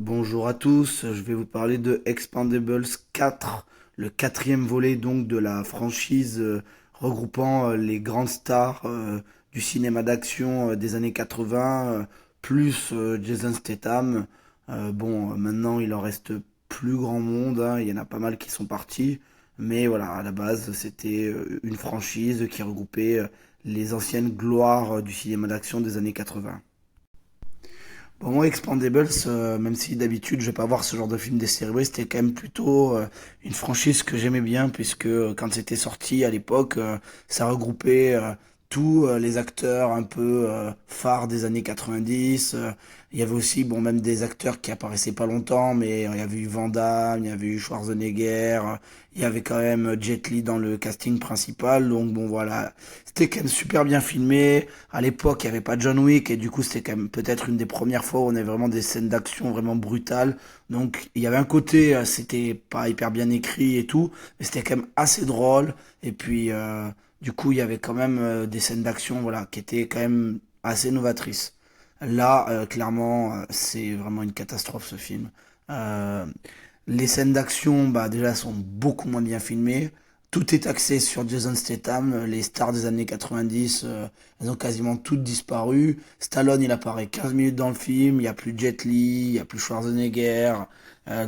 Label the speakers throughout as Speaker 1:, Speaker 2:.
Speaker 1: Bonjour à tous, je vais vous parler de Expandables 4, le quatrième volet donc de la franchise regroupant les grandes stars du cinéma d'action des années 80, plus Jason Statham. Maintenant il en reste plus grand monde, hein, il y en a pas mal qui sont partis, mais voilà, à la base c'était une franchise qui regroupait les anciennes gloires du cinéma d'action des années 80. Bon, moi, Expandables, même si d'habitude je vais pas voir ce genre de film décérébré, c'était quand même plutôt une franchise que j'aimais bien, puisque quand c'était sorti à l'époque, ça regroupait tous les acteurs un peu phares des années 90. Il y avait aussi, bon, même des acteurs qui apparaissaient pas longtemps, mais il y avait eu Van Damme, il y avait eu Schwarzenegger, il y avait quand même Jet Li dans le casting principal, donc bon voilà, c'était quand même super bien filmé. À l'époque, il n'y avait pas John Wick et du coup, c'était quand même peut-être une des premières fois où on avait vraiment des scènes d'action vraiment brutales. Donc, il y avait un côté, c'était pas hyper bien écrit et tout, mais c'était quand même assez drôle. Et puis, du coup, il y avait quand même des scènes d'action, voilà, qui étaient quand même assez novatrices. Là, clairement, c'est vraiment une catastrophe ce film. Euh, les scènes d'action, bah déjà, sont beaucoup moins bien filmées. Tout est axé sur Jason Statham. Les stars des années 90, elles ont quasiment toutes disparu. Stallone, il apparaît 15 minutes dans le film. Il n'y a plus Jet Li, il n'y a plus Schwarzenegger.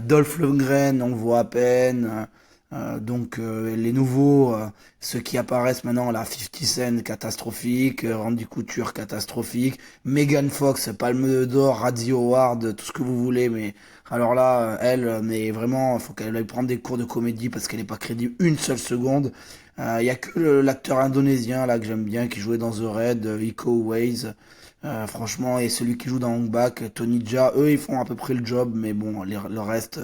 Speaker 1: Dolph Lundgren, on le voit à peine. Les nouveaux, ceux qui apparaissent maintenant, là, 50 Cent, catastrophique. Randy Couture, catastrophique. Megan Fox, Palme d'Or, Radio Award, tout ce que vous voulez, mais alors là, elle, mais vraiment, il faut qu'elle aille prendre des cours de comédie parce qu'elle n'est pas crédible une seule seconde. Il y a que l'acteur indonésien là que j'aime bien qui jouait dans The Raid, Iko Uwais. Franchement, et celui qui joue dans Hong Bak, Tony Jaa, eux ils font à peu près le job, mais bon, le reste,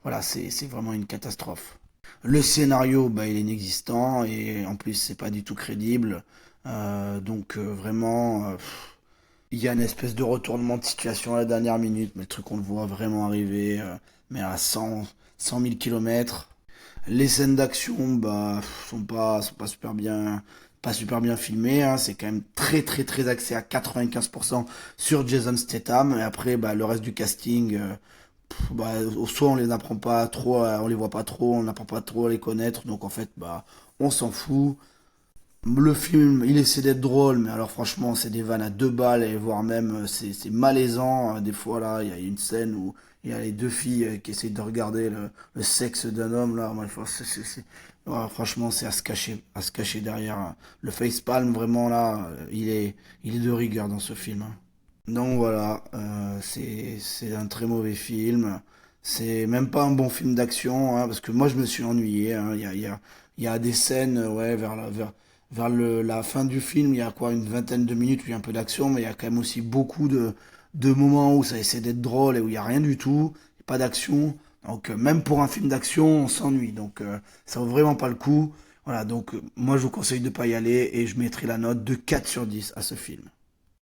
Speaker 1: voilà, c'est vraiment une catastrophe. Le scénario, bah, il est inexistant et en plus c'est pas du tout crédible. Vraiment, il y a une espèce de retournement de situation à la dernière minute, mais le truc on le voit vraiment arriver, mais à 100 000 kilomètres. Les scènes d'action, bah, sont pas pas super bien filmées, hein. C'est quand même très très très axé à 95% sur Jason Statham. Et après, bah, le reste du casting, bah, soit on les apprend pas trop, on les voit pas trop, on n'apprend pas trop à les connaître. Donc en fait, bah, on s'en fout. Le film, il essaie d'être drôle, mais alors franchement, c'est des vannes à deux balles, et voire même, c'est malaisant. Des fois, là, il y a une scène où il y a les deux filles qui essaient de regarder le sexe d'un homme, là. Moi, ouais, franchement, c'est à se cacher derrière, hein. Le facepalm, vraiment, là, il est de rigueur dans ce film, hein. Donc voilà, c'est un très mauvais film. C'est même pas un bon film d'action, hein, parce que moi je me suis ennuyé, hein. Il y a des scènes, ouais, vers la fin du film, il y a quoi, une vingtaine de minutes où il y a un peu d'action, mais il y a quand même aussi beaucoup de moments où ça essaie d'être drôle et où il y a rien du tout, pas d'action. Donc même pour un film d'action, on s'ennuie. Donc ça vaut vraiment pas le coup. Voilà, donc moi je vous conseille de pas y aller et je mettrai la note de 4 sur 10 à ce film.